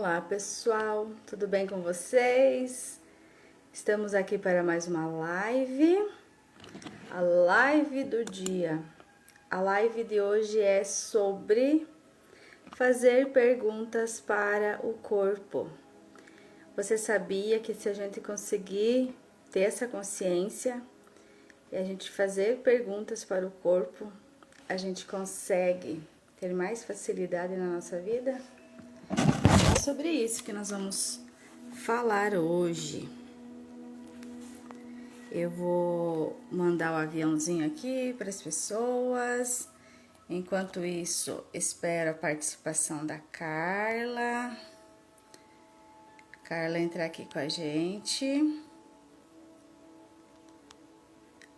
Olá pessoal, tudo bem com vocês? Estamos aqui para mais uma live, a live do dia. A live de hoje é sobre fazer perguntas para o corpo. Você sabia que se a gente conseguir ter essa consciência e a gente fazer perguntas para o corpo, a gente consegue ter mais facilidade na nossa vida? É sobre isso que nós vamos falar hoje. Eu vou mandar o aviãozinho aqui para as pessoas. Enquanto isso, espero a participação da Carla. Carla entrar aqui com a gente.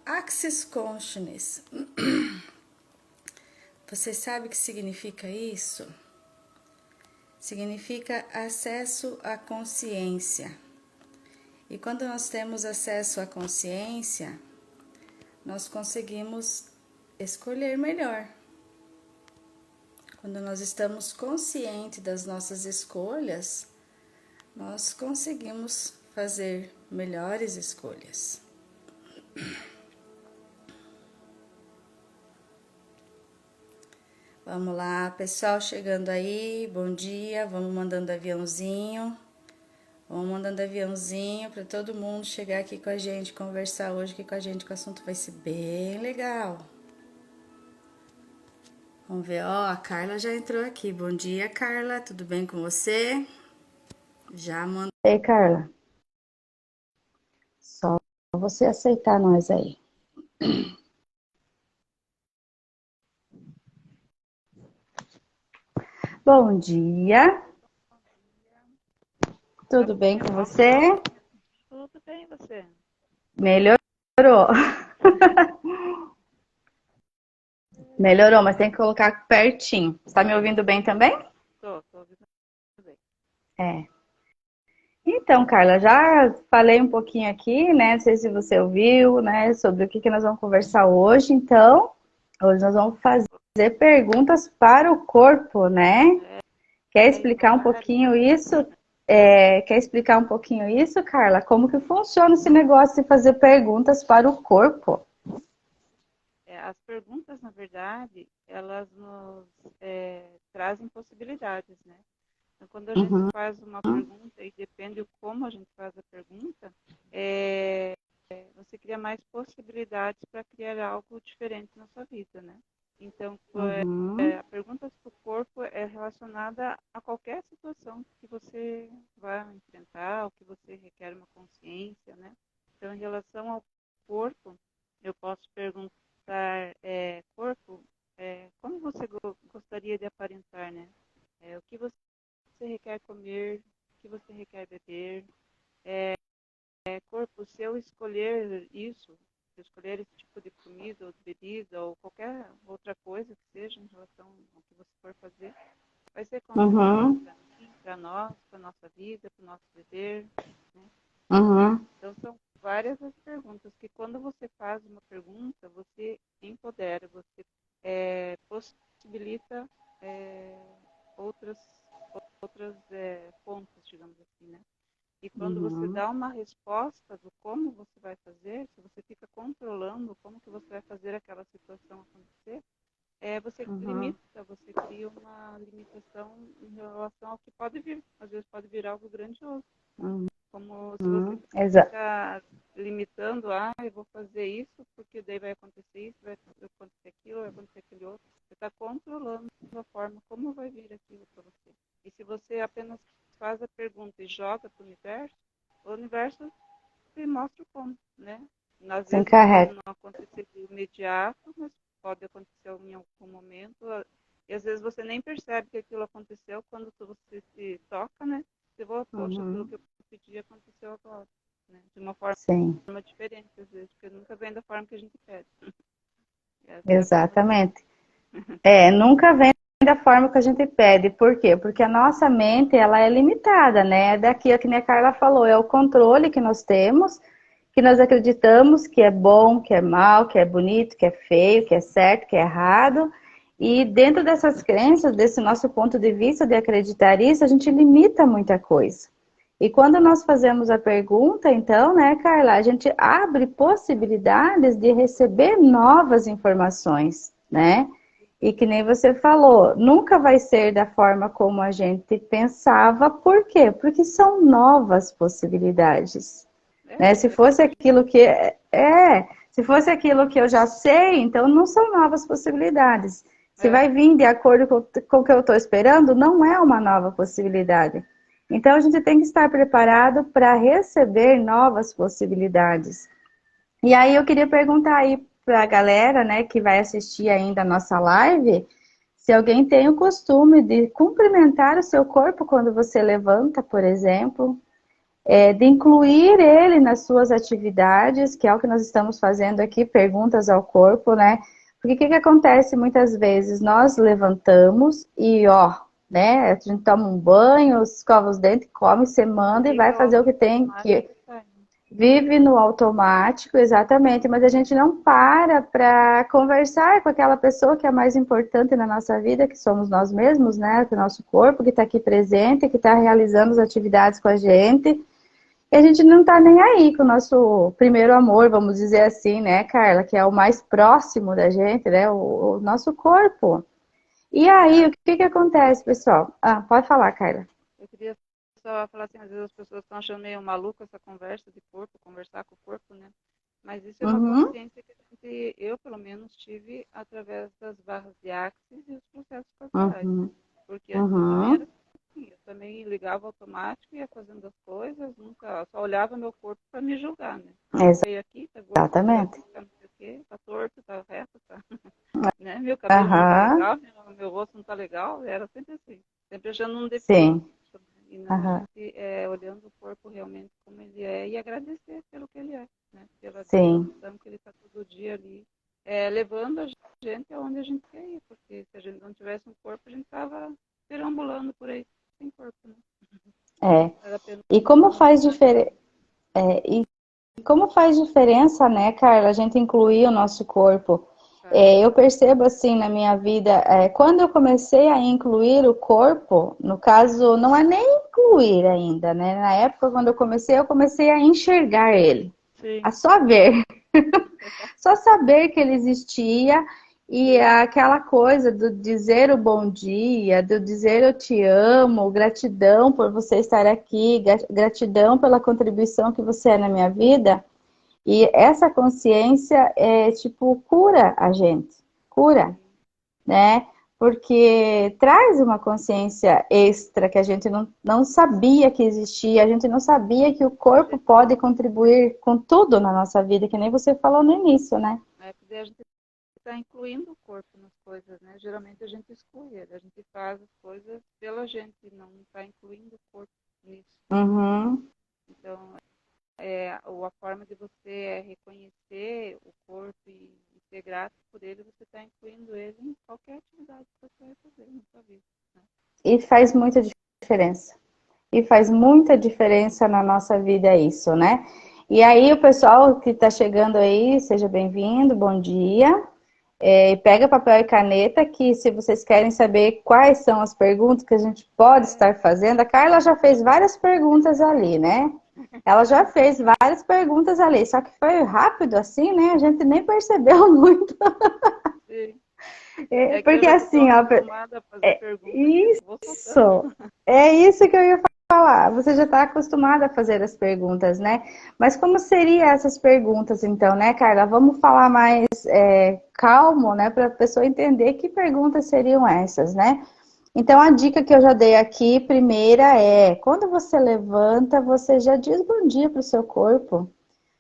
Access Consciousness. Você sabe o que significa isso? Significa acesso à consciência. E quando nós temos acesso à consciência, nós conseguimos escolher melhor. Quando nós estamos conscientes das nossas escolhas, nós conseguimos fazer melhores escolhas. Vamos lá, pessoal chegando aí, bom dia, vamos mandando aviãozinho. Vamos mandando aviãozinho para todo mundo chegar aqui com a gente, conversar hoje aqui com a gente, que o assunto vai ser bem legal. Vamos ver, ó, a Carla já entrou aqui. Bom dia, Carla, tudo bem com você? Já mandou. Ei, Carla, só você aceitar nós aí. Bom dia, Tá tudo bem com ouvindo? você? Tudo bem, você? Melhorou. Melhorou, mas tem que colocar pertinho. Você tá me ouvindo bem também? Tô ouvindo bem. É. Então, Carla, já falei um pouquinho aqui, né? Não sei se você ouviu, né? Sobre o que nós vamos conversar hoje. Então, hoje nós vamos fazer perguntas para o corpo, né? Quer Tem explicar um várias. pouquinho isso? Quer explicar um pouquinho isso, Carla? Como que funciona esse negócio de fazer perguntas para o corpo? As perguntas, na verdade, elas nos trazem possibilidades, né? Então, quando a gente Uhum, faz uma pergunta e depende de como a gente faz a pergunta, é, você cria mais possibilidades para criar algo diferente na sua vida, né? Então, uhum, a pergunta do corpo é relacionada a qualquer situação que você vai enfrentar, ou que você requer uma consciência, né? Então, em relação ao corpo, eu posso perguntar, corpo, como você gostaria de aparentar, né? O que você requer comer, o que você requer beber, corpo, se eu escolher isso, se eu escolher esse tipo de comida ou de bebida ou qualquer outra coisa que seja em relação ao que você for fazer, vai ser consciente uhum, para mim, para nós, para nossa vida, para o nosso viver, né? uhum, Então são várias as perguntas que quando você faz uma pergunta, você empodera, você possibilita é, outras pontas, digamos assim, né? E quando você uhum, dá uma resposta do como você vai fazer, se você fica controlando como que você vai fazer aquela situação acontecer, você uhum, limita, você cria uma limitação em relação ao que pode vir. Às vezes pode vir algo grandioso, né? Como se você fica limitando, eu vou fazer isso, porque daí vai acontecer isso, vai acontecer aquilo, vai acontecer aquele outro. Você está controlando a forma como vai vir aquilo para você. E se você apenas faz a pergunta e joga para o universo te mostra como, né? Às se vezes pode encarrega. não acontecer de imediato, mas pode acontecer em algum momento. E às vezes você nem percebe que aquilo aconteceu quando você se toca, né? Você fala, poxa, aquilo Uhum, que eu pedi aconteceu agora, né? De uma forma sim, diferente, às vezes, porque nunca vem da forma que a gente pede. Essa é a forma diferente. exatamente. Nunca vem da forma que a gente pede. Por quê? Porque a nossa mente, ela é limitada, né? É daqui, que nem a Carla falou, é o controle que nós temos, que nós acreditamos que é bom, que é mal, que é bonito, que é feio, que é certo, que é errado. E dentro dessas crenças, desse nosso ponto de vista de acreditar isso, a gente limita muita coisa. E quando nós fazemos a pergunta, então, né, Carla, a gente abre possibilidades de receber novas informações, né? E que nem você falou, nunca vai ser da forma como a gente pensava. Por quê? Porque são novas possibilidades. Né? Se fosse aquilo que se fosse aquilo que eu já sei, então não são novas possibilidades. Se vai vir de acordo com o que eu estou esperando, não é uma nova possibilidade. Então a gente tem que estar preparado para receber novas possibilidades. E aí eu queria perguntar aí para a galera, né, que vai assistir ainda a nossa live, se alguém tem o costume de cumprimentar o seu corpo quando você levanta, por exemplo, de incluir ele nas suas atividades, que é o que nós estamos fazendo aqui, perguntas ao corpo, né? Porque o que acontece muitas vezes? Nós levantamos e, né? A gente toma um banho, escova os dentes, come, se manda e vai fazer o que tem que... Vive no automático, exatamente, mas a gente não para conversar com aquela pessoa que é mais importante na nossa vida, que somos nós mesmos, né? Que é o nosso corpo, que está aqui presente, que está realizando as atividades com a gente. E a gente não está nem aí com o nosso primeiro amor, vamos dizer assim, né, Carla? Que é o mais próximo da gente, né? O nosso corpo. E aí, o que acontece, pessoal? Pode falar, Carla. Eu queria só falar assim, às vezes as pessoas estão achando meio maluco essa conversa de corpo, conversar com o corpo, né? Mas isso é uma consciência que eu, pelo menos, tive através das barras de Axis e os processos corporais. Porque antes também era assim, eu também ligava automático, ia fazendo as coisas, nunca, só olhava meu corpo para me julgar, né? Veio aqui, tá gordo, Exatamente. tá não sei o quê, tá torto, tá reto, tá... né? Meu cabelo não tá legal, meu rosto não tá legal, era sempre assim. Sempre achando um defeito. Sim. E não a gente, olhando o corpo realmente como ele é e agradecer pelo que ele é, né? Pela disposição que ele está todo dia ali, levando a gente aonde a gente quer ir, porque se a gente não tivesse um corpo, a gente estava perambulando por aí sem corpo, né? E como faz diferença? E como faz diferença, né, Carla, a gente incluir o nosso corpo? Eu percebo assim na minha vida, quando eu comecei a incluir o corpo, no caso, não é nem incluir ainda, né? Na época, quando eu comecei a enxergar ele. Sim. A só ver. Só saber que ele existia e aquela coisa do dizer o bom dia, do dizer eu te amo, gratidão por você estar aqui, gratidão pela contribuição que você é na minha vida. E essa consciência cura a gente, cura, né? Porque traz uma consciência extra que a gente não sabia que existia, a gente não sabia que o corpo pode contribuir com tudo na nossa vida, que nem você falou no início, né? Porque a gente está incluindo o corpo nas coisas, né? Geralmente a gente exclui ele, a gente faz as coisas pela gente, não está incluindo o corpo nisso. Então, a forma de você reconhecer o corpo e ser grato por ele, você está incluindo ele em qualquer atividade que você vai fazer na sua vida. Né? E faz muita diferença. E faz muita diferença na nossa vida isso, né? E aí, o pessoal que está chegando aí, seja bem-vindo, bom dia. Pega papel e caneta, que se vocês querem saber quais são as perguntas que a gente pode estar fazendo, a Carla já fez várias perguntas ali, né? Ela já fez várias perguntas ali, só que foi rápido assim, né? A gente nem percebeu muito. Sim. Porque assim, ó, isso que eu ia falar. Você já está acostumada a fazer as perguntas, né? Mas como seriam essas perguntas, então, né, Carla? Vamos falar mais calmo, né, para a pessoa entender que perguntas seriam essas, né? Então, a dica que eu já dei aqui, primeira quando você levanta, você já diz bom dia para o seu corpo.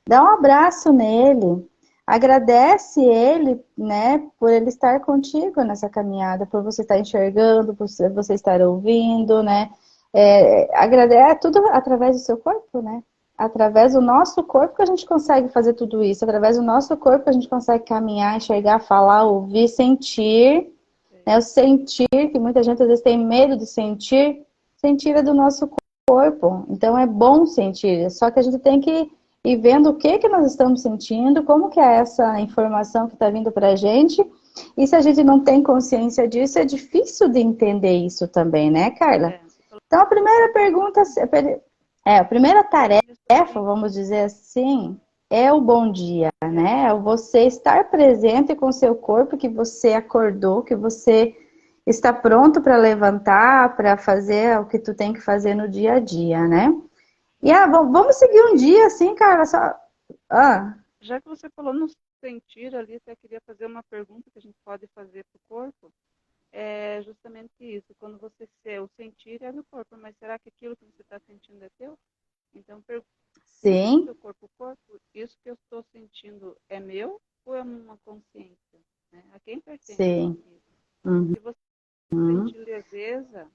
Dá um abraço nele. Agradece ele, né, por ele estar contigo nessa caminhada, por você estar enxergando, por você estar ouvindo, né? Agradece tudo através do seu corpo, né? Através do nosso corpo que a gente consegue fazer tudo isso. Através do nosso corpo que a gente consegue caminhar, enxergar, falar, ouvir, sentir. Né? O sentir, que muita gente às vezes tem medo de sentir, sentir é do nosso corpo. Então é bom sentir, só que a gente tem que ir vendo o que nós estamos sentindo, como que é essa informação que está vindo para a gente, E se a gente não tem consciência disso, é difícil de entender isso também, né, Carla? Então, a primeira pergunta, a primeira tarefa, vamos dizer assim, é o bom dia, né? É você estar presente com o seu corpo, que você acordou, que você está pronto para levantar, para fazer o que tu tem que fazer no dia a dia, né? E vamos seguir um dia assim, Carla, só... Já que você falou no sentir ali, até queria fazer uma pergunta que a gente pode fazer para o corpo. É justamente isso, quando você o sentir é do corpo, mas será que aquilo que você está sentindo é teu? Então, sim. Seu corpo, isso que eu estou sentindo é meu ou é uma consciência? Né? A quem pertence? Sim. Uhum. Se você sentir leveza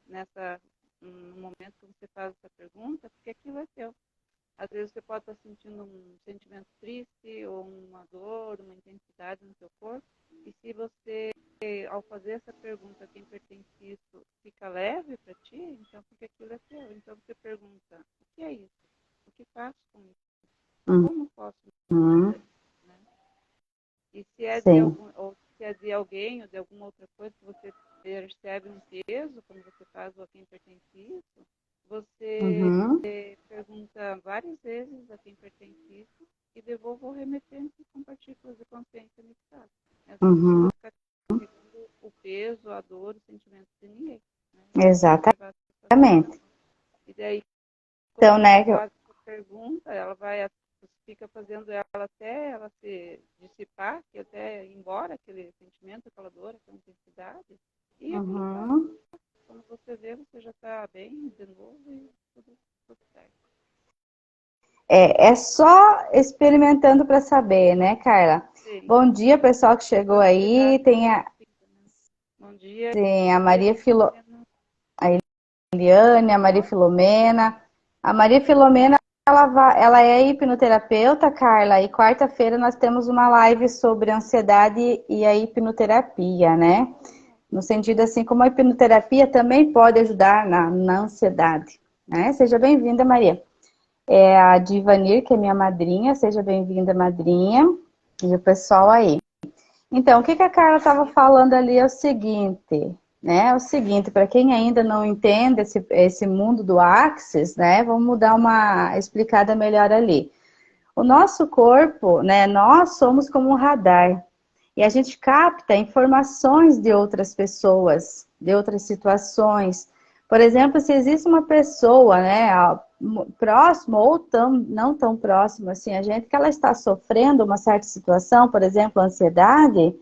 no momento que você faz essa pergunta, porque aquilo é teu. Às vezes você pode estar sentindo um sentimento triste ou uma dor, uma intensidade no seu corpo, e se você, ao fazer essa pergunta, quem pertence isso, fica leve para ti, então porque aquilo é teu. Então você pergunta, o que é isso? O que faço com isso? Como posso fazer? Né? E se é de alguém ou de alguma outra coisa que você percebe um peso, quando você faz ou a quem pertence isso, você pergunta várias vezes a quem pertence isso e devolve o remetente com partículas de consciência mixada. Você não ficar carregando o peso, a dor, os sentimentos de ninguém. Né? Exatamente. E daí, então, né, faz essa pergunta, fica fazendo ela até ela se dissipar, que até ir embora aquele sentimento, aquela dor, aquela intensidade. E quando você vê, você já está bem de novo e tudo certo. É só experimentando para saber, né, Carla? Sim. Bom dia, pessoal que chegou aí. Tem Bom dia. Tem a Maria a Eliane, a Maria Filomena. A Maria Filomena, ela é hipnoterapeuta, Carla, e quarta-feira nós temos uma live sobre ansiedade e a hipnoterapia, né? No sentido assim, como a hipnoterapia também pode ajudar na ansiedade, né? Seja bem-vinda, Maria. É a Divanir, que é minha madrinha. Seja bem-vinda, madrinha. E o pessoal aí. Então, o que a Carla estava falando ali é o seguinte, né? É o seguinte, para quem ainda não entende esse mundo do Axis, né? Vamos dar uma explicada melhor ali. O nosso corpo, né? Nós somos como um radar. E a gente capta informações de outras pessoas, de outras situações. Por exemplo, se existe uma pessoa, né, próxima ou não tão próxima assim a gente, que ela está sofrendo uma certa situação, por exemplo, ansiedade,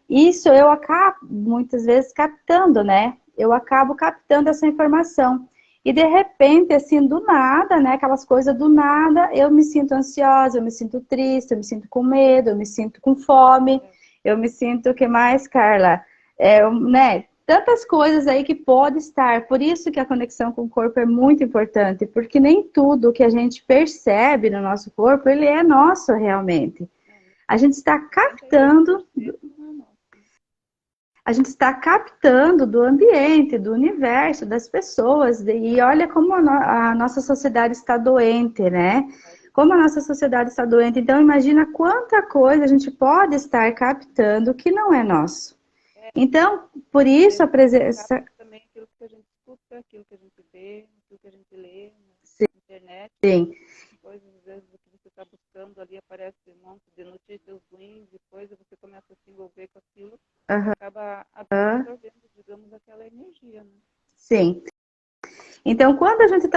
isso eu acabo muitas vezes captando, né? Eu acabo captando essa informação. E de repente, assim, do nada, né? Aquelas coisas do nada, eu me sinto ansiosa, eu me sinto triste, eu me sinto com medo, eu me sinto com fome, eu me sinto, o que mais, Carla? Né? Tantas coisas aí que pode estar. Por isso que a conexão com o corpo é muito importante, porque nem tudo que a gente percebe no nosso corpo, ele é nosso realmente. A gente está captando do ambiente, do universo, das pessoas. E olha como a nossa sociedade está doente, né? Como a nossa sociedade está doente. Então, imagina quanta coisa a gente pode estar captando que não é nosso. Então, por isso a presença... Também aquilo que a gente escuta, aquilo que a gente vê, aquilo que a gente lê na internet. Sim. Coisas, às vezes, o que você está buscando ali, aparece um monte de notícias ruins, depois você começa a se envolver com aquilo, acaba absorvendo, digamos, aquela energia, né? Sim. Então, quando a gente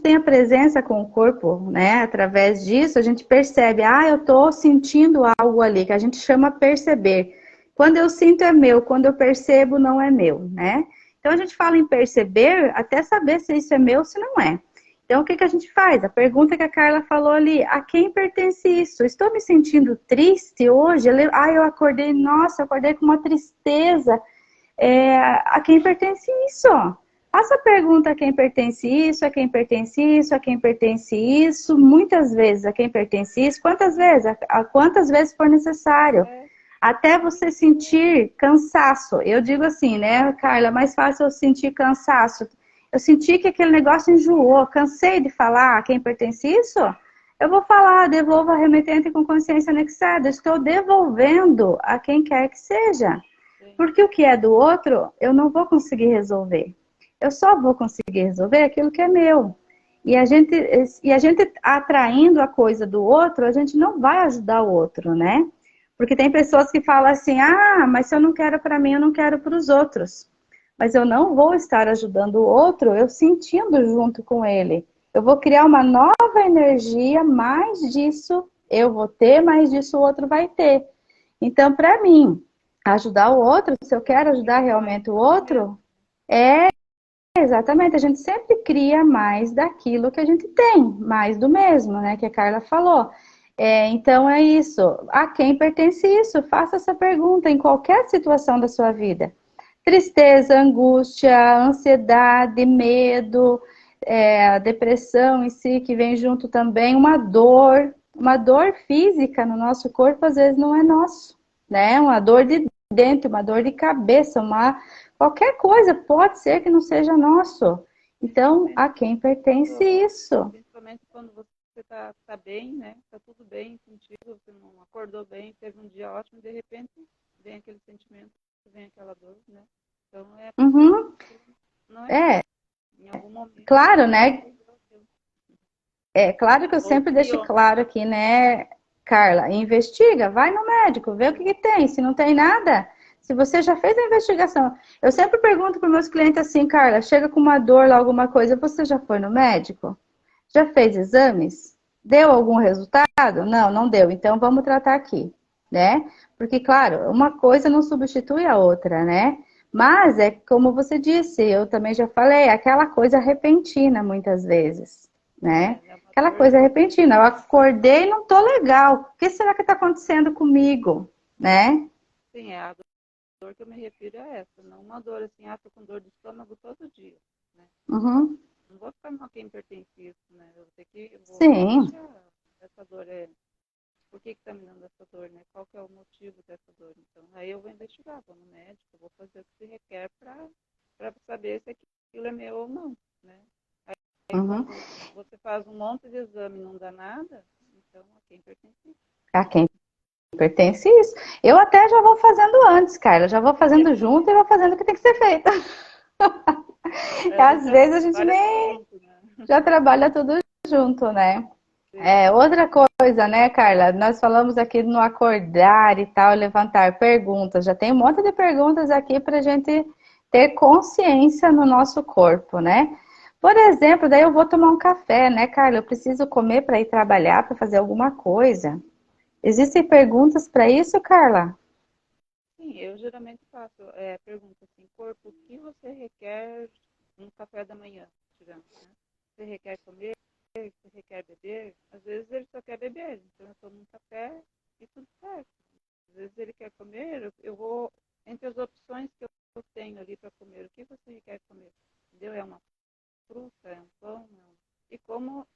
tem a presença com o corpo, né, através disso, a gente percebe, eu estou sentindo algo ali, que a gente chama perceber. Quando eu sinto é meu, quando eu percebo não é meu, né? Então, a gente fala em perceber até saber se isso é meu ou se não é. Então, o que a gente faz? A pergunta que a Carla falou ali, a quem pertence isso? Estou me sentindo triste hoje? Eu acordei, nossa, eu acordei com uma tristeza. A quem pertence isso? Faça a pergunta a quem pertence isso, a quem pertence isso, a quem pertence isso, muitas vezes a quem pertence isso, quantas vezes? A quantas vezes for necessário. Até você sentir cansaço. Eu digo assim, né, Carla, é mais fácil eu sentir cansaço. Eu senti que aquele negócio enjoou, cansei de falar a quem pertence isso. eu vou falar, devolva remetente com consciência anexada. Estou devolvendo a quem quer que seja. Porque o que é do outro, eu não vou conseguir resolver. Eu só vou conseguir resolver aquilo que é meu. E a gente atraindo a coisa do outro, a gente não vai ajudar o outro, né? Porque tem pessoas que falam assim, mas se eu não quero para mim, eu não quero para os outros. Mas eu não vou estar ajudando o outro, eu sentindo junto com ele. Eu vou criar uma nova energia, mais disso eu vou ter, mais disso o outro vai ter. Então, para mim, ajudar o outro, se eu quero ajudar realmente o outro, é exatamente, a gente sempre cria mais daquilo que a gente tem, mais do mesmo, né? Que a Carla falou. Então é isso. A quem pertence isso? Faça essa pergunta em qualquer situação da sua vida. Tristeza, angústia, ansiedade, medo, depressão em si, que vem junto também, uma dor física no nosso corpo, às vezes não é nosso, né? Uma dor de dente, uma dor de cabeça, qualquer coisa pode ser que não seja nosso. Então, a quem pertence isso? Principalmente quando você tá bem, né? Tá tudo bem contigo, você não acordou bem, teve um dia ótimo, e de repente vem aquele sentimento, vem aquela dor, né? Então, não é em algum momento. Claro, né? Claro que eu sempre deixo claro aqui, né, Carla? Investiga, vai no médico, vê o que tem. Se não tem nada, se você já fez a investigação. Eu sempre pergunto para meus clientes assim, Carla, chega com uma dor lá, alguma coisa, você já foi no médico? Já fez exames? Deu algum resultado? Não, não deu. Então vamos tratar aqui, né? Porque, claro, uma coisa não substitui a outra, né? Mas é como você disse, eu também já falei, aquela coisa repentina muitas vezes, né? Aquela coisa repentina. Eu acordei e não tô legal. O que será que está acontecendo comigo, né? Sim, a dor que eu me refiro é essa, não uma dor assim, tô com dor de estômago todo dia, né? Uhum. Não vou ficar a quem pertence isso, né? Eu vou Sim. deixar essa dor, por que está me dando essa dor, né? Qual que é o motivo dessa dor? Então, aí eu vou investigar, vou no médico, vou fazer o que se requer para saber se aquilo é meu ou não, né? Aí quando você faz um monte de exame e não dá nada, então a quem pertence isso? A quem pertence isso. Eu até já vou fazendo antes, Carla. Já vou fazendo junto e vou fazendo o que tem que ser feito. Às vezes a gente nem junto, né? já trabalha tudo junto, né? Outra coisa, né, Carla? Nós falamos aqui no acordar e tal, levantar perguntas. Já tem um monte de perguntas aqui para a gente ter consciência no nosso corpo, né? Por exemplo, daí eu vou tomar um café, né, Carla? Eu preciso comer para ir trabalhar, para fazer alguma coisa. Existem perguntas para isso, Carla? Sim, eu geralmente faço pergunta assim, corpo, o que você requer no café da manhã, digamos, né? Você requer comer, você requer beber? Às vezes ele só quer beber, então eu tomo um café e tudo certo. Às vezes ele quer comer, eu vou, entre as opções que eu tenho ali para comer, o que você requer comer? Entendeu? É uma fruta, é um pão, e como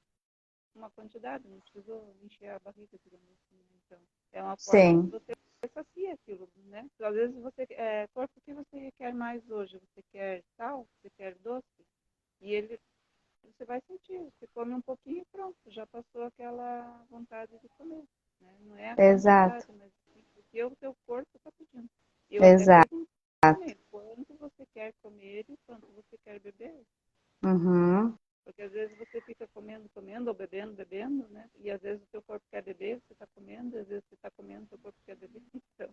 uma quantidade, não preciso encher a barriga, digamos assim, né? Então, é uma forma de Sim. você sacia aquilo, né? Às vezes corpo, o que você requer mais hoje? Você quer sal? Você quer doce? E você vai sentir, você come um pouquinho e pronto, já passou aquela vontade de comer, né? Não é a Exato. quantidade, mas porque o seu corpo está pedindo. Eu até Exato. pergunto também, quanto você quer comer e quanto você quer beber? Uhum. Porque às vezes você fica comendo, ou bebendo, né? E às vezes o seu corpo quer beber, você está comendo, às vezes você está comendo, o seu corpo quer beber. Então,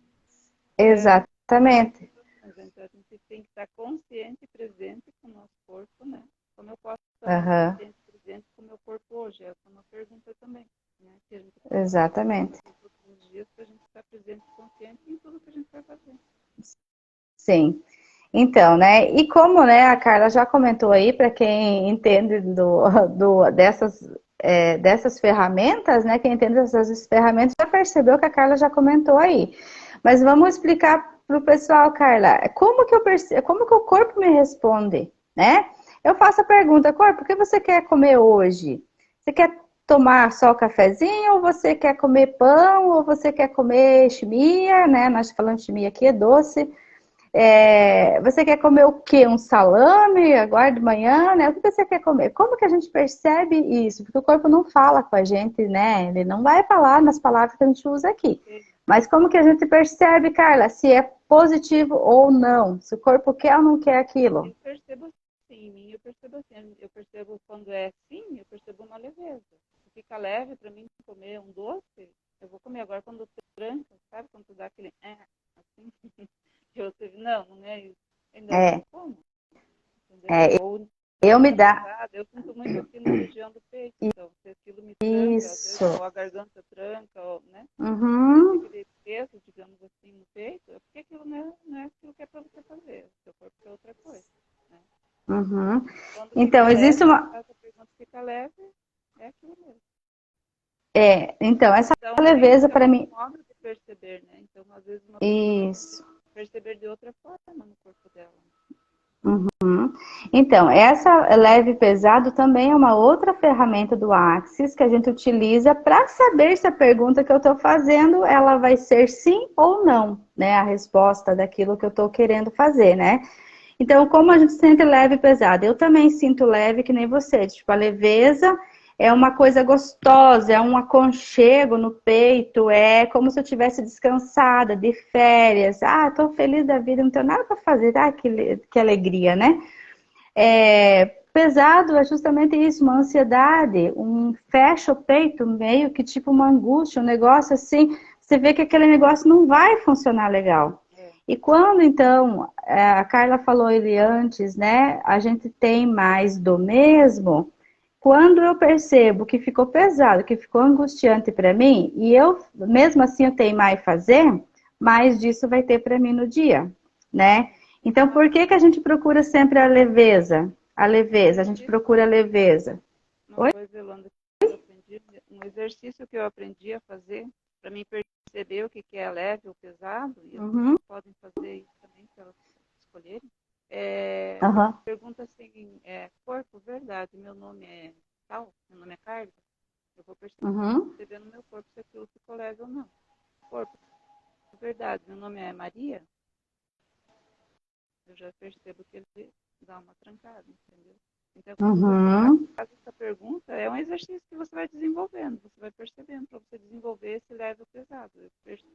Exatamente. então a gente tem que estar consciente e presente com o nosso corpo, né? Como eu posso estar consciente e presente com o meu corpo hoje? Essa é uma pergunta também, né? Que a gente Exatamente. todos os dias para a gente estar presente e consciente em tudo que a gente vai fazer. Sim. Então, né? E como, né, a Carla já comentou aí, para quem entende dessas ferramentas, né? Quem entende dessas ferramentas já percebeu que a Carla já comentou aí. Mas vamos explicar para o pessoal, Carla, como que o corpo me responde, né? Eu faço a pergunta, corpo, o que você quer comer hoje? Você quer tomar só o cafezinho, ou você quer comer pão, ou você quer comer chimia, né? Nós falamos de chimia aqui, é doce. Você quer comer o quê? Um salame agora de manhã, né? O que você quer comer? Como que a gente percebe isso? Porque o corpo não fala com a gente, né? Ele não vai falar nas palavras que a gente usa aqui. Mas como que a gente percebe, Carla, se é positivo ou não? Se o corpo quer ou não quer aquilo? Eu percebo sim, em mim eu percebo assim. Eu percebo quando é assim, eu percebo uma leveza. Se fica leve para mim comer um doce, eu vou comer. Agora quando tranca, sabe? Quando tu dá aquele assim, que você não é isso. Ainda É, não como, entendeu? é, Ou eu me dá pesado, eu sinto muito aqui na região do peito, então se aquilo me tranca, às vezes, isso. ou a garganta tranca, ou, né? Sente Uhum, aquele peso, digamos assim, no peito, é porque aquilo não é aquilo que é para você fazer, o seu corpo é outra coisa, né? uhum. Quando Então, fica existe leve, uma. essa pergunta fica leve, é aquilo mesmo. Então, essa Então, leveza é para um mim. modo de perceber, né? Então, às vezes, uma pessoa vai Isso. perceber de outra forma no corpo dela. Uhum. Então, essa leve e pesado também é uma outra ferramenta do Axis que a gente utiliza para saber se a pergunta que eu estou fazendo ela vai ser sim ou não, né? A resposta daquilo que eu estou querendo fazer, né? Então, como a gente sente leve e pesado? Eu também sinto leve que nem você. Tipo, a leveza é uma coisa gostosa, é um aconchego no peito, é como se eu tivesse descansada, de férias. Ah, tô feliz da vida, não tenho nada para fazer. Ah, que alegria, né? Pesado é justamente isso, uma ansiedade, um fecha o peito, meio que tipo uma angústia, um negócio assim, você vê que aquele negócio não vai funcionar legal. É. E quando então, a Carla falou ele antes, né? A gente tem mais do mesmo. Quando eu percebo que ficou pesado, que ficou angustiante para mim, e eu, mesmo assim, eu teimar em fazer, mais disso vai ter para mim no dia, né? Então, por que que a gente procura sempre a leveza? A leveza, a gente procura a leveza. Uma Oi? coisa, Yolanda, que eu aprendi, um exercício que eu aprendi a fazer para mim perceber o que é leve ou pesado, e as Uhum, pessoas podem fazer isso também se elas escolherem. Você uhum, pergunta assim, corpo, verdade, meu nome é tal, meu nome é Carlos, eu vou uhum, perceber no meu corpo se aquilo ficou leve ou não. Corpo, verdade, meu nome é Maria, eu já percebo que ele dá uma trancada, entendeu? Então, quando você faz uhum. essa pergunta, é um exercício que você vai desenvolvendo, você vai percebendo para você desenvolver esse leve ou pesado.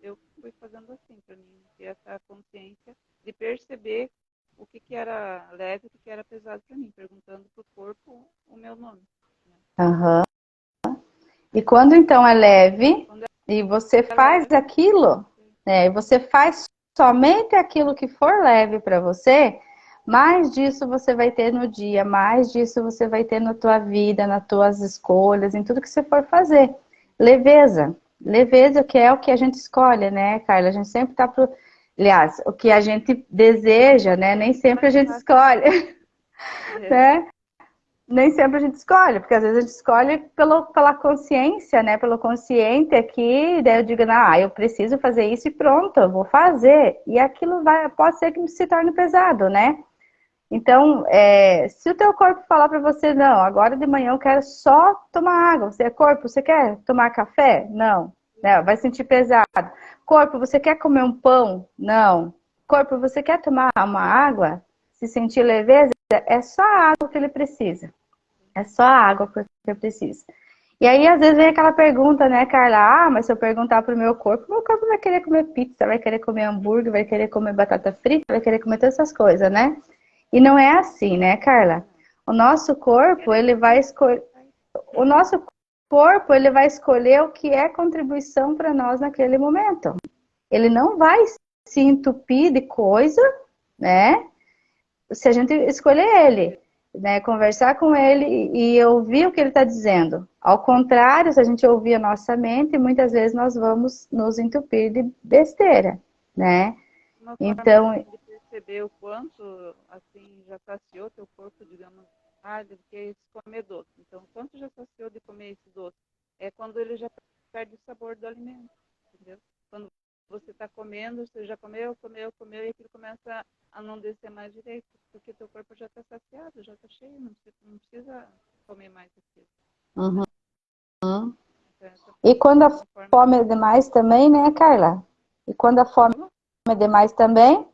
Eu fui fazendo assim, para mim ter essa consciência de perceber o que era leve e o que era pesado para mim, perguntando para o corpo o meu nome. Né? Uhum. E quando então é leve Quando e você é faz leve, aquilo, né, e você faz somente aquilo que for leve para você, mais disso você vai ter no dia, mais disso você vai ter na tua vida, nas tuas escolhas, em tudo que você for fazer. Leveza. Leveza que é o que a gente escolhe, né, Carla? A gente sempre tá pro... Aliás, o que a gente deseja, né? Nem sempre a gente escolhe, é, né? Nem sempre a gente escolhe, porque às vezes a gente escolhe pela consciência, né? Pelo consciente aqui, daí eu digo, eu preciso fazer isso e pronto, eu vou fazer. E aquilo pode ser que se torne pesado, né? Então, se o teu corpo falar para você, não, agora de manhã eu quero só tomar água, você é corpo, você quer tomar café? Não, né? Vai sentir pesado. Corpo, você quer comer um pão? Não. Corpo, você quer tomar uma água? Se sentir leveza? É só a água que ele precisa. É só a água que eu preciso. E aí, às vezes, vem aquela pergunta, né, Carla? Ah, mas se eu perguntar pro meu corpo vai querer comer pizza, vai querer comer hambúrguer, vai querer comer batata frita, vai querer comer todas essas coisas, né? E não é assim, né, Carla? não. O nosso corpo, Querer ele vai comer, escolher. vai. O nosso corpo, ele vai escolher o que é contribuição para nós naquele momento. Ele não vai se entupir de coisa, né? Se a gente escolher ele, né, conversar com ele e ouvir o que ele está dizendo. Ao contrário, se a gente ouvir a nossa mente, muitas vezes nós vamos nos entupir de besteira, né? Uma forma Então, assim de perceber o quanto assim já saciou teu corpo, digamos, do que esse comer doce. Então, o quanto já saciou de comer esse doce é quando ele já perde o sabor do alimento, entendeu? Quando você está comendo, você já comeu, comeu, comeu e aquilo começa a não descer mais direito, porque teu corpo já está saciado, já está cheio, não precisa comer mais aquilo. uhum. Né? Então, essa E quando a é uma forma fome é de... demais também, né, Carla? E quando a fome Como? é demais também,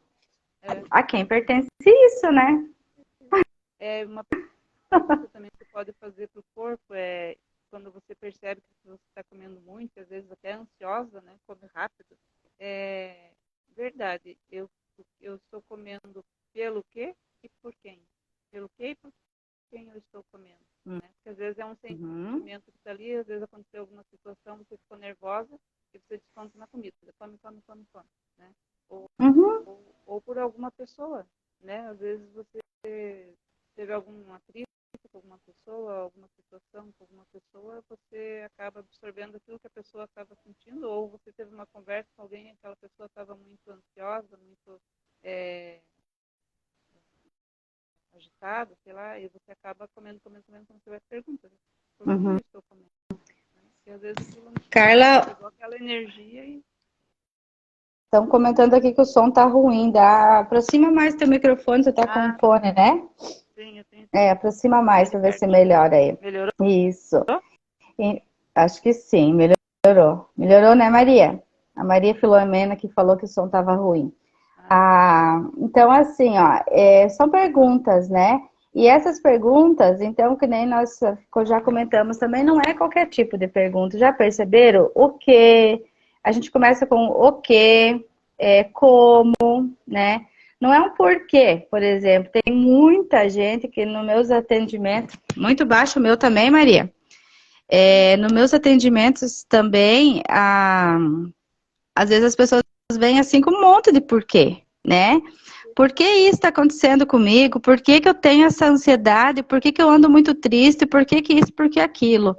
a quem pertence isso, né? Uma pergunta também que você pode fazer para o corpo quando você percebe que você está comendo muito, às vezes até ansiosa, né? Come rápido. Verdade, eu estou comendo pelo quê e por quem? Pelo quê e por quem eu estou comendo, né? Porque às vezes é um sentimento que está ali, às vezes aconteceu alguma situação, você ficou nervosa e você desconta na comida, come, né? Ou por alguma pessoa, né? Às vezes você teve alguma atrito com alguma pessoa, alguma situação com alguma pessoa, você acaba absorvendo aquilo que a pessoa estava sentindo, ou você teve uma conversa com alguém e aquela pessoa estava muito ansiosa, muito agitada, sei lá, e você acaba comendo, como você vai perguntando, por que eu estou comendo? E às vezes aquilo Carla, pegou aquela energia e... Estão comentando aqui que o som tá ruim. Aproxima mais teu microfone, você tá com o fone, né? Sim, eu tenho. Aproxima mais para ver se melhora aí. Melhorou? Isso. Acho que sim, melhorou. Melhorou, né, Maria? A Maria Filomena que falou que o som tava ruim. Então, assim, ó, são perguntas, né? E essas perguntas, então, que nem nós já comentamos também, não é qualquer tipo de pergunta. Já perceberam? O que? A gente começa com o que, como, né? Não é um porquê, por exemplo. Tem muita gente que nos meus atendimentos, muito baixo o meu também, Maria. Nos meus atendimentos também, às vezes as pessoas vêm assim com um monte de porquê, né? Por que isso está acontecendo comigo? Por que eu tenho essa ansiedade? Por que eu ando muito triste? Por que isso? Por que aquilo?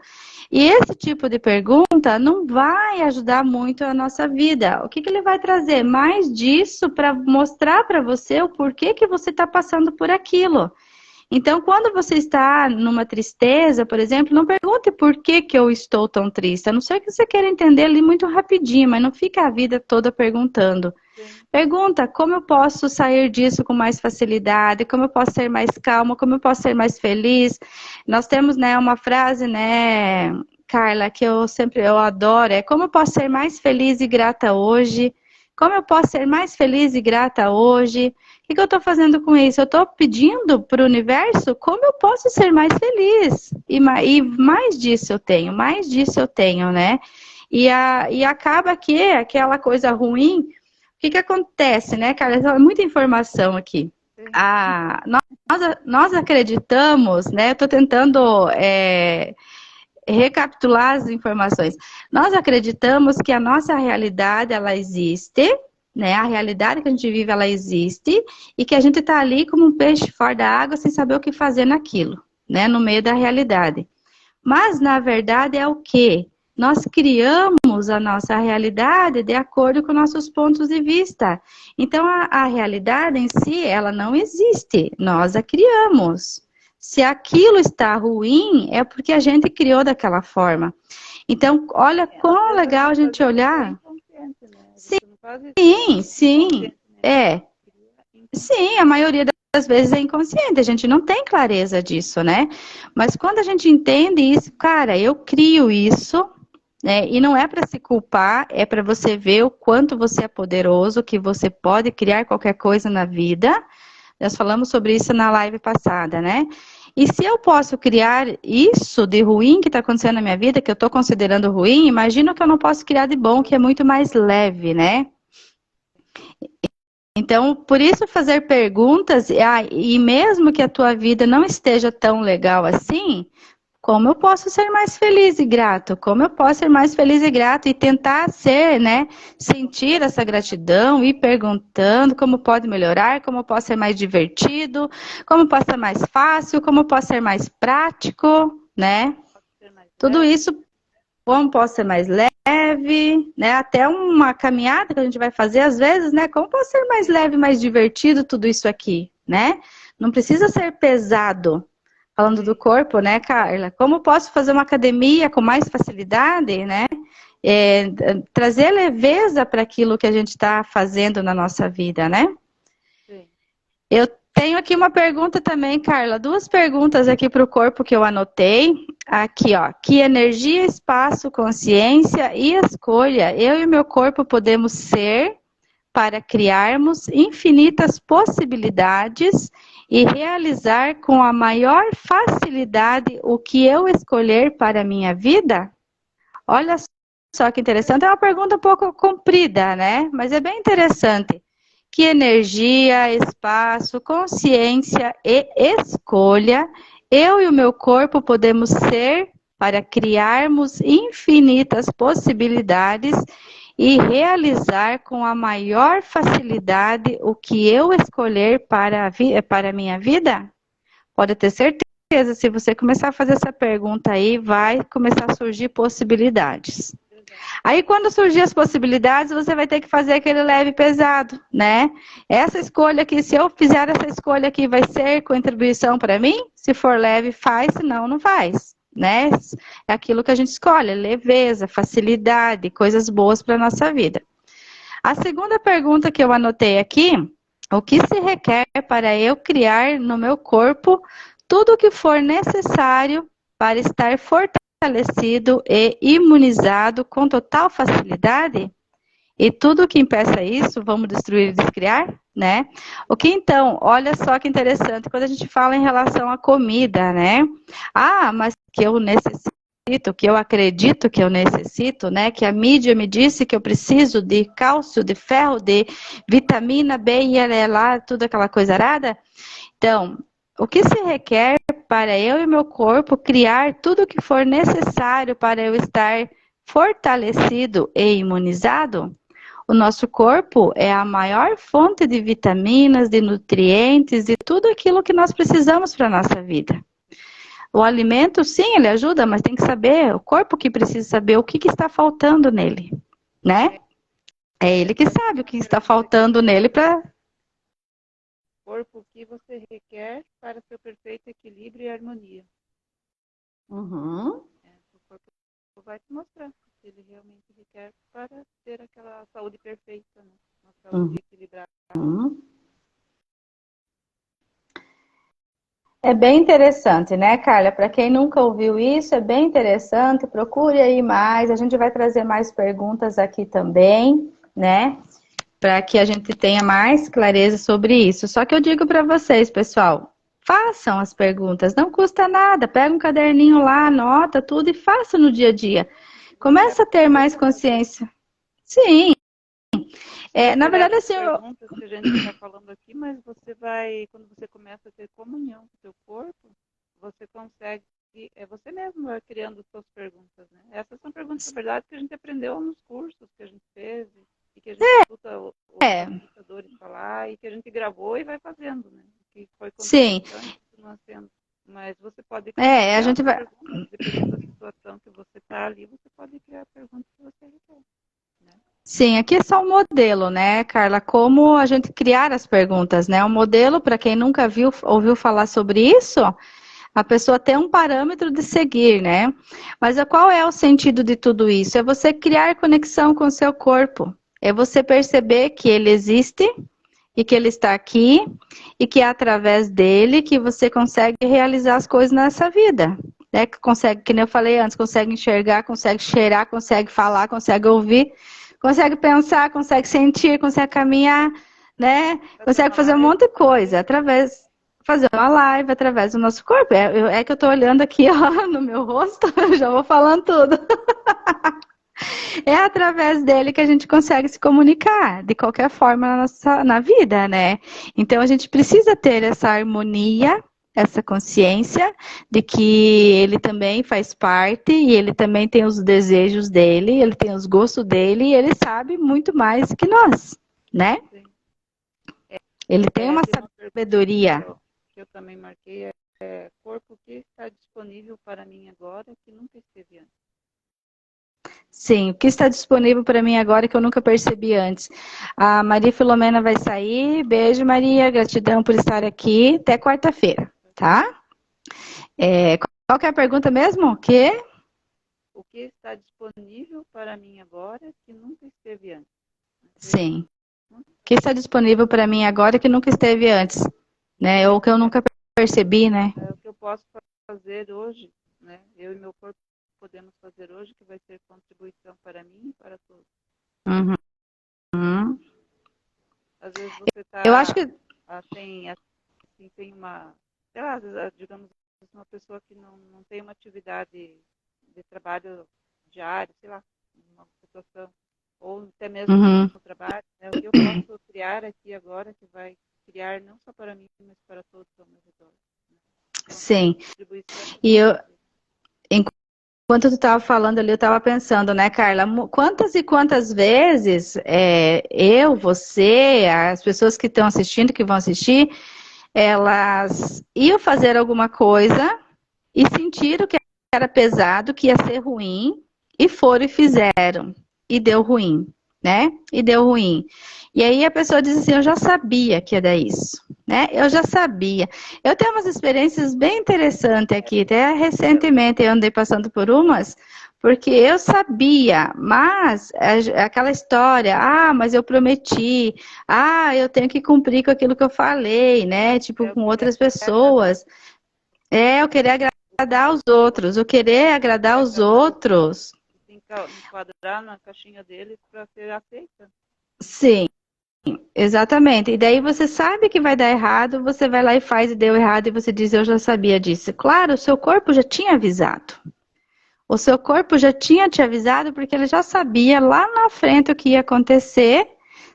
E esse tipo de pergunta não vai ajudar muito a nossa vida. O que ele vai trazer? Mais disso para mostrar para você o porquê que você está passando por aquilo. Então, quando você está numa tristeza, por exemplo, não pergunte por que eu estou tão triste. A não ser que você queira entender ali muito rapidinho, mas não fica a vida toda perguntando. Pergunta como eu posso sair disso com mais facilidade, como eu posso ser mais calma, como eu posso ser mais feliz. Nós temos, né, uma frase, né, Carla, que eu adoro, como eu posso ser mais feliz e grata hoje? Como eu posso ser mais feliz e grata hoje? O que eu estou fazendo com isso? Eu estou pedindo para o universo como eu posso ser mais feliz. E mais disso eu tenho, né? E acaba que aquela coisa ruim, o que acontece, né, cara? É muita informação aqui. Nós acreditamos, né? Eu estou tentando recapitular as informações. Nós acreditamos que a nossa realidade, ela existe, né? A realidade que a gente vive, ela existe, e que a gente está ali como um peixe fora da água sem saber o que fazer naquilo, né? No meio da realidade. Mas, na verdade, é o quê? Nós criamos a nossa realidade de acordo com nossos pontos de vista. Então, a realidade em si, ela não existe. Nós a criamos. Se aquilo está ruim, é porque a gente criou daquela forma. Então, olha quão legal a gente olhar. Sim, sim. Sim, a maioria das vezes é inconsciente, a gente não tem clareza disso, né? Mas quando a gente entende isso, cara, eu crio isso, né? E não é para se culpar, é para você ver o quanto você é poderoso, que você pode criar qualquer coisa na vida. Nós falamos sobre isso na live passada, né? E se eu posso criar isso de ruim que está acontecendo na minha vida, que eu estou considerando ruim, imagina que eu não posso criar de bom, que é muito mais leve, né? Então, por isso fazer perguntas, e mesmo que a tua vida não esteja tão legal assim, como eu posso ser mais feliz e grato? Como eu posso ser mais feliz e grato? E tentar ser, né? Sentir essa gratidão, ir perguntando como pode melhorar, como eu posso ser mais divertido, como posso ser mais fácil, como eu posso ser mais prático, né? Tudo isso, como posso ser mais leve, né? Até uma caminhada que a gente vai fazer às vezes, né? Como posso ser mais leve, mais divertido, tudo isso aqui, né? Não precisa ser pesado. Falando do corpo, né, Carla? Como posso fazer uma academia com mais facilidade, né? Trazer leveza para aquilo que a gente está fazendo na nossa vida, né? Sim. Eu tenho aqui uma pergunta também, Carla. 2 perguntas aqui para o corpo que eu anotei. Aqui, ó. Que energia, espaço, consciência e escolha eu e meu corpo podemos ser para criarmos infinitas possibilidades e realizar com a maior facilidade o que eu escolher para a minha vida? Olha só que interessante, é uma pergunta um pouco comprida, né? Mas é bem interessante. Que energia, espaço, consciência e escolha eu e o meu corpo podemos ser para criarmos infinitas possibilidades e realizar com a maior facilidade o que eu escolher para a minha vida? Pode ter certeza, se você começar a fazer essa pergunta aí, vai começar a surgir possibilidades. Aí, quando surgir as possibilidades, você vai ter que fazer aquele leve e pesado, né? Essa escolha aqui, se eu fizer essa escolha aqui, vai ser contribuição para mim? Se for leve, faz, se não, não faz, né? É aquilo que a gente escolhe, leveza, facilidade, coisas boas para a nossa vida. A segunda pergunta que eu anotei aqui, o que se requer para eu criar no meu corpo tudo o que for necessário para estar fortalecido e imunizado com total facilidade? E tudo que impeça isso, vamos destruir e descriar, né? O que então, olha só que interessante, quando a gente fala em relação à comida, né? Ah, mas que eu necessito, que eu acredito que eu necessito, né? Que a mídia me disse que eu preciso de cálcio, de ferro, de vitamina B e lá, tudo aquela coisa arada. Então, o que se requer para eu e meu corpo criar tudo o que for necessário para eu estar fortalecido e imunizado? O nosso corpo é a maior fonte de vitaminas, de nutrientes, de tudo aquilo que nós precisamos para a nossa vida. O alimento, sim, ele ajuda, mas tem que saber, o corpo que precisa saber o que está faltando nele, né? É ele que sabe o que está faltando nele para... Corpo, o que você requer para seu perfeito equilíbrio e harmonia. Uhum. O corpo vai te mostrar o que ele realmente requer para ter aquela saúde perfeita, né? Uma saúde equilibrada. Uhum. É bem interessante, né, Carla? Para quem nunca ouviu isso, é bem interessante. Procure aí mais. A gente vai trazer mais perguntas aqui também, né? Para que a gente tenha mais clareza sobre isso. Só que eu digo para vocês, pessoal, façam as perguntas. Não custa nada. Pega um caderninho lá, anota tudo e faça no dia a dia. Começa a ter mais consciência. Sim. Na verdade, assim, perguntas que a gente está falando aqui, mas você vai, quando você começa a ter comunhão com o seu corpo, você consegue, você mesmo vai criando suas perguntas, né? Essas são perguntas, na verdade, que a gente aprendeu nos cursos que a gente fez e que a gente escuta os facilitadores falar e que a gente gravou e vai fazendo, né? Que foi sim. continua sendo. Mas você pode a gente vai... perguntas, dependendo da situação que você está ali, você pode criar a pergunta que você requer. Sim, aqui é só um modelo, né, Carla? Como a gente criar as perguntas, né? Um modelo, para quem nunca ouviu falar sobre isso, a pessoa tem um parâmetro de seguir, né? Mas qual é o sentido de tudo isso? É você criar conexão com o seu corpo. É você perceber que ele existe e que ele está aqui e que é através dele que você consegue realizar as coisas nessa vida. Né? Que consegue, que nem eu falei antes, consegue enxergar, consegue cheirar, consegue falar, consegue ouvir, consegue pensar, consegue sentir, consegue caminhar, né? Consegue fazer um monte de coisa através, fazer uma live através do nosso corpo. É que eu tô olhando aqui, ó, no meu rosto, eu já vou falando tudo. É através dele que a gente consegue se comunicar, de qualquer forma na vida, né? Então a gente precisa ter essa harmonia, essa consciência de que ele também faz parte e ele também tem os desejos dele, ele tem os gostos dele e ele sabe muito mais que nós, né? Ele tem uma sabedoria. Que eu também marquei corpo que está disponível para mim agora que nunca esteve antes. Sim, o que está disponível para mim agora que eu nunca percebi antes. A Maria Filomena vai sair. Beijo, Maria. Gratidão por estar aqui. Até quarta-feira, tá? Qual que é a pergunta mesmo? O que está disponível para mim agora que nunca esteve antes? Sim. O que está disponível para mim agora que nunca esteve antes? Né? Ou que eu nunca percebi, né? É o que eu posso fazer hoje, né? Eu e meu corpo podemos fazer hoje, que vai ser contribuição para mim e para todos. Uhum. vezes você Eu acho que... tem uma, sei lá, às vezes, digamos, uma pessoa que não tem uma atividade de trabalho diário, sei lá, uma situação, ou até mesmo no trabalho, né? O que eu posso criar aqui agora que vai criar não só para mim, mas para todos ao meu redor. Né? Então, Sim. E eu, enquanto tu estava falando ali, eu estava pensando, né, Carla, quantas e quantas vezes eu, você, as pessoas que estão assistindo, que vão assistir, elas iam fazer alguma coisa e sentiram que era pesado, que ia ser ruim, e foram e fizeram. E deu ruim, né? E deu ruim. E aí a pessoa diz assim, eu já sabia que ia dar isso, né? Eu já sabia. Eu tenho umas experiências bem interessantes aqui, até recentemente eu andei passando por umas, porque eu sabia, mas aquela história, mas eu prometi, eu tenho que cumprir com aquilo que eu falei, né? Tipo, com outras pessoas. Eu querer agradar os outros, eu querer agradar os outros. Enquadrar na caixinha dele para ser aceita. Sim, exatamente. E daí você sabe que vai dar errado, você vai lá e faz e deu errado e você diz, eu já sabia disso. Claro, o seu corpo já tinha avisado. O seu corpo já tinha te avisado porque ele já sabia lá na frente o que ia acontecer,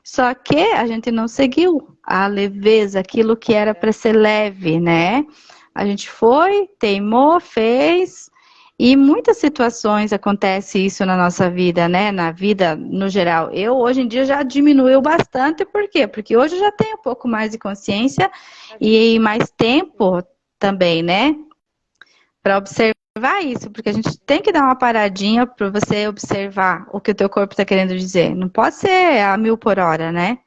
só que a gente não seguiu a leveza, aquilo que era para ser leve, né? A gente foi, teimou, fez, e muitas situações acontece isso na nossa vida, né? Na vida no geral. Eu, hoje em dia, já diminuiu bastante, por quê? Porque hoje eu já tenho um pouco mais de consciência e mais tempo também, né? Para observar isso, porque a gente tem que dar uma paradinha para você observar o que o teu corpo está querendo dizer. Não pode ser a 1000 por hora, né?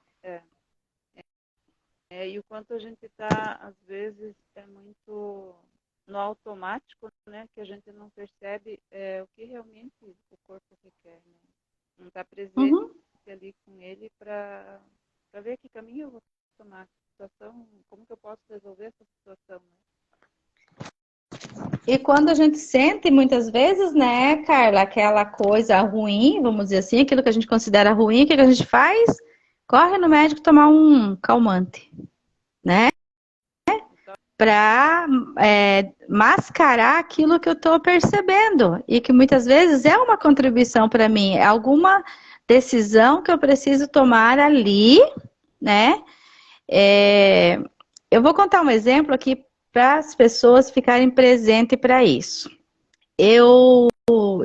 E o quanto a gente está, às vezes, muito no automático, né? Que a gente não percebe o que realmente o corpo requer, né? Não está presente ali com ele para ver que caminho eu vou tomar, que situação, como que eu posso resolver essa situação, né? E quando a gente sente, muitas vezes, né, Carla, aquela coisa ruim, vamos dizer assim, aquilo que a gente considera ruim, o que a gente faz? Corre no médico tomar um calmante, né? Para mascarar aquilo que eu estou percebendo e que muitas vezes é uma contribuição para mim, é alguma decisão que eu preciso tomar ali, né? Eu vou contar um exemplo aqui para as pessoas ficarem presentes para isso. Eu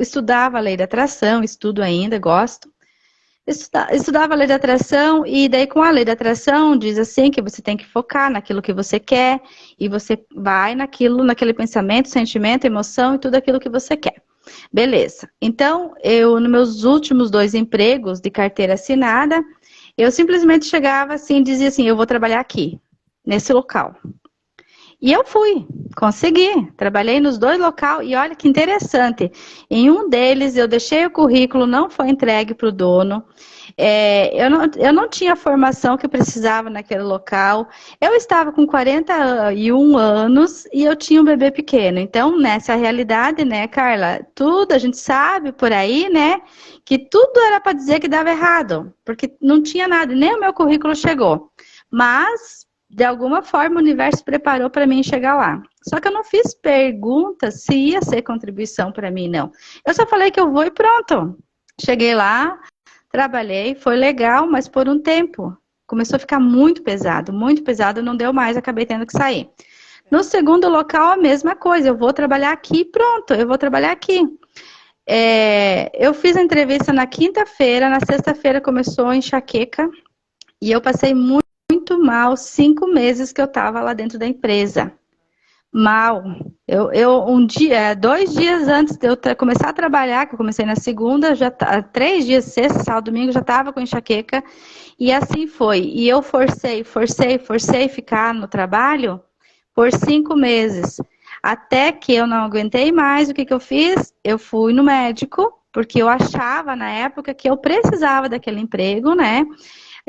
estudava a lei da atração, estudo ainda, gosto. Estudava a lei da atração e daí com a lei da atração diz assim que você tem que focar naquilo que você quer e você vai naquele pensamento, sentimento, emoção e tudo aquilo que você quer. Beleza. Então, nos meus últimos 2 empregos de carteira assinada, eu simplesmente chegava assim e dizia assim, eu vou trabalhar aqui, nesse local. E eu fui, consegui, trabalhei nos 2 locais e olha que interessante, em um deles eu deixei o currículo, não foi entregue para o dono, eu não tinha a formação que eu precisava naquele local, eu estava com 41 anos e eu tinha um bebê pequeno, então nessa realidade, né, Carla, tudo a gente sabe por aí, né, que tudo era para dizer que dava errado, porque não tinha nada, nem o meu currículo chegou, mas de alguma forma o universo preparou para mim chegar lá. Só que eu não fiz pergunta se ia ser contribuição para mim, não. Eu só falei que eu vou e pronto. Cheguei lá, trabalhei, foi legal, mas por um tempo. Começou a ficar muito pesado, não deu mais, acabei tendo que sair. No segundo local, a mesma coisa, eu vou trabalhar aqui, pronto, eu vou trabalhar aqui. Eu fiz a entrevista na quinta-feira, na sexta-feira começou a enxaqueca, e eu passei muito mal 5 meses que eu estava lá dentro da empresa. Mal. Um dia, 2 dias antes de eu começar a trabalhar, que eu comecei na segunda, 3 dias, sexta, sábado, domingo, já estava com enxaqueca. E assim foi. E eu forcei ficar no trabalho por 5 meses. Até que eu não aguentei mais, o que eu fiz? Eu fui no médico, porque eu achava na época que eu precisava daquele emprego, né?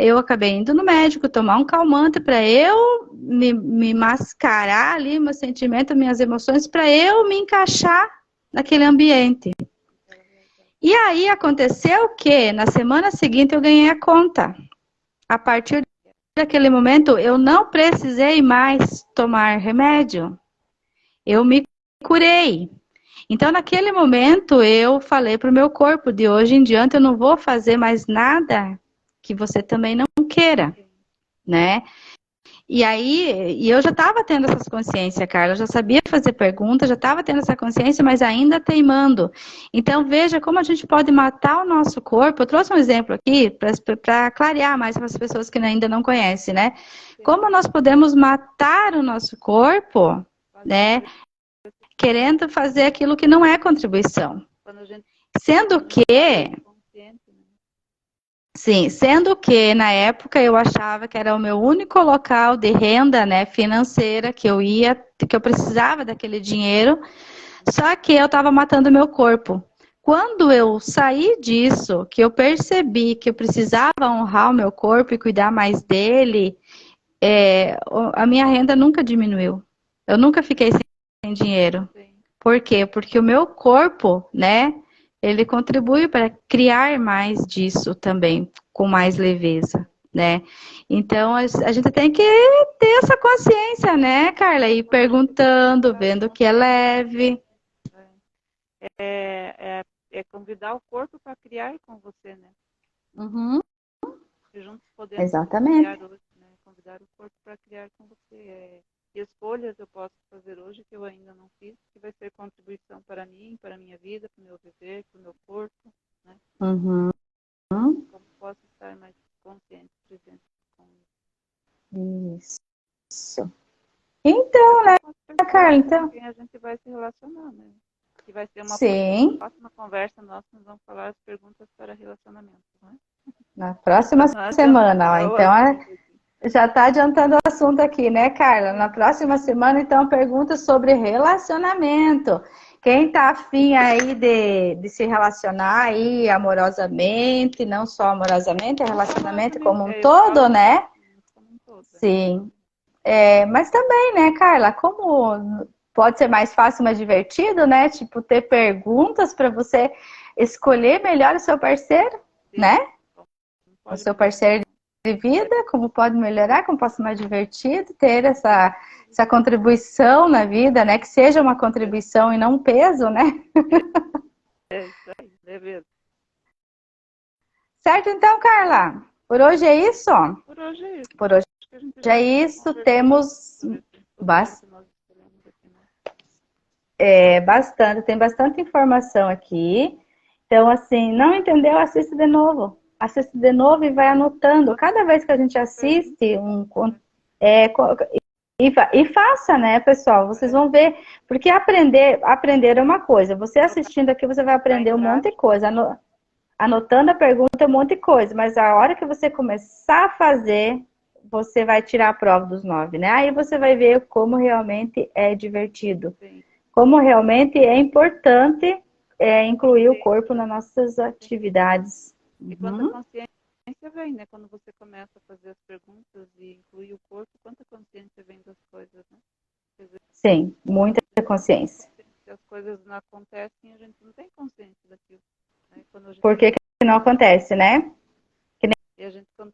Eu acabei indo no médico, tomar um calmante para eu me mascarar ali, meu sentimento, minhas emoções, para eu me encaixar naquele ambiente. E aí aconteceu que na semana seguinte eu ganhei a conta. A partir daquele momento, eu não precisei mais tomar remédio. Eu me curei. Então, naquele momento, eu falei para o meu corpo, de hoje em diante, eu não vou fazer mais nada que você também não queira, né? E aí, eu já estava tendo essas consciências, Carla, eu já sabia fazer perguntas, já estava tendo essa consciência, mas ainda teimando. Então, veja como a gente pode matar o nosso corpo. Eu trouxe um exemplo aqui para clarear mais para as pessoas que ainda não conhecem, né? Como nós podemos matar o nosso corpo, né? Querendo fazer aquilo que não é contribuição. Sendo que... Sim, sendo que na época eu achava que era o meu único local de renda, né, financeira, que eu precisava daquele dinheiro, só que eu estava matando meu corpo. Quando eu saí disso, que eu percebi que eu precisava honrar o meu corpo e cuidar mais dele, a minha renda nunca diminuiu. Eu nunca fiquei sem dinheiro. Por quê? Porque o meu corpo, né, ele contribui para criar mais disso também, com mais leveza, né? Então, a gente tem que ter essa consciência, né, Carla? Ir perguntando, vendo o que é leve. É convidar o corpo para criar com você, né? Uhum. E juntos podemos Exatamente. criar hoje, né? Convidar o corpo para criar com você. Que escolhas eu posso fazer hoje que eu ainda não fiz, que vai ser contribuição para mim, para a minha vida, para o meu viver, para o meu corpo, né? Uhum. Como posso estar mais consciente, presente com Isso. Então, né, Carla? Então... quem a gente vai se relacionar, né? Que vai ser uma Sim. próxima conversa nossa, nós vamos falar as perguntas para relacionamento, né? Na próxima semana, ó. Então, já está adiantando o assunto aqui, né, Carla? Na próxima semana, então, pergunta sobre relacionamento. Quem está afim aí de se relacionar aí amorosamente, não só amorosamente, relacionamento como um todo, né? Sim. Mas também, né, Carla, como pode ser mais fácil, mais divertido, né? Tipo, ter perguntas para você escolher melhor o seu parceiro, né? O seu parceiro de vida, como pode melhorar, como pode ser mais divertido, ter essa contribuição na vida, né? Que seja uma contribuição e não um peso, né? É isso aí, é mesmo. Certo, então, Carla? Por hoje é isso? Por hoje é isso. Por hoje é isso. Temos bastante, tem bastante informação aqui. Então, assim, não entendeu, assista de novo. Assista de novo e vai anotando. Cada vez que a gente assiste e faça, né, pessoal? Vocês vão ver. Porque aprender é uma coisa. Você assistindo aqui, você vai aprender um monte de coisa. Anotando a pergunta, um monte de coisa. Mas a hora que você começar a fazer, você vai tirar a prova dos 9, né? Aí você vai ver como realmente é divertido. Como realmente é importante incluir o corpo nas nossas atividades. E quando a consciência vem, né? Quando você começa a fazer as perguntas e incluir o corpo, quanta consciência vem das coisas, né? Dizer, sim, muita consciência. Se as coisas não acontecem, a gente não tem consciência daquilo. Né? Por que não acontece, né? Que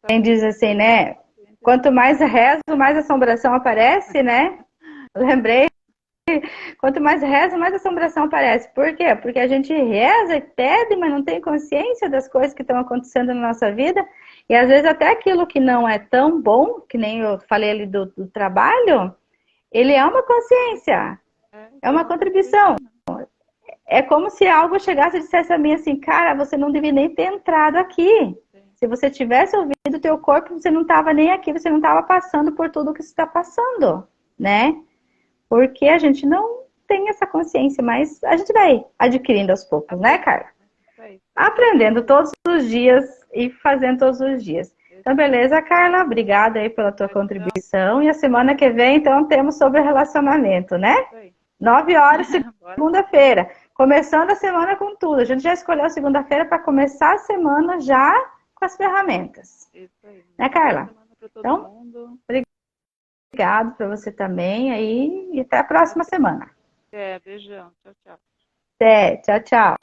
nem diz assim, né? Quanto mais rezo, mais assombração aparece, né? Lembrei. Quanto mais reza, mais assombração aparece. Por quê? Porque a gente reza e pede, mas não tem consciência das coisas que estão acontecendo na nossa vida. E às vezes até aquilo que não é tão bom, que nem eu falei ali do trabalho, ele é uma consciência. É uma contribuição. É como se algo chegasse e dissesse a mim assim, cara, você não devia nem ter entrado aqui. Se você tivesse ouvido o teu corpo, você não estava nem aqui, você não estava passando por tudo que você está passando, né? Porque a gente não tem essa consciência, mas a gente vai adquirindo aos poucos, né, Carla? Aprendendo todos os dias e fazendo todos os dias. Então, beleza, Carla? Obrigada aí pela tua contribuição. E a semana que vem, então, temos sobre relacionamento, né? 9 horas, segunda-feira. Começando a semana com tudo. A gente já escolheu segunda-feira para começar a semana já com as ferramentas. Né, Carla? Então, obrigado para você também aí e até a próxima semana. Beijão. Tchau, tchau. Até, tchau, tchau.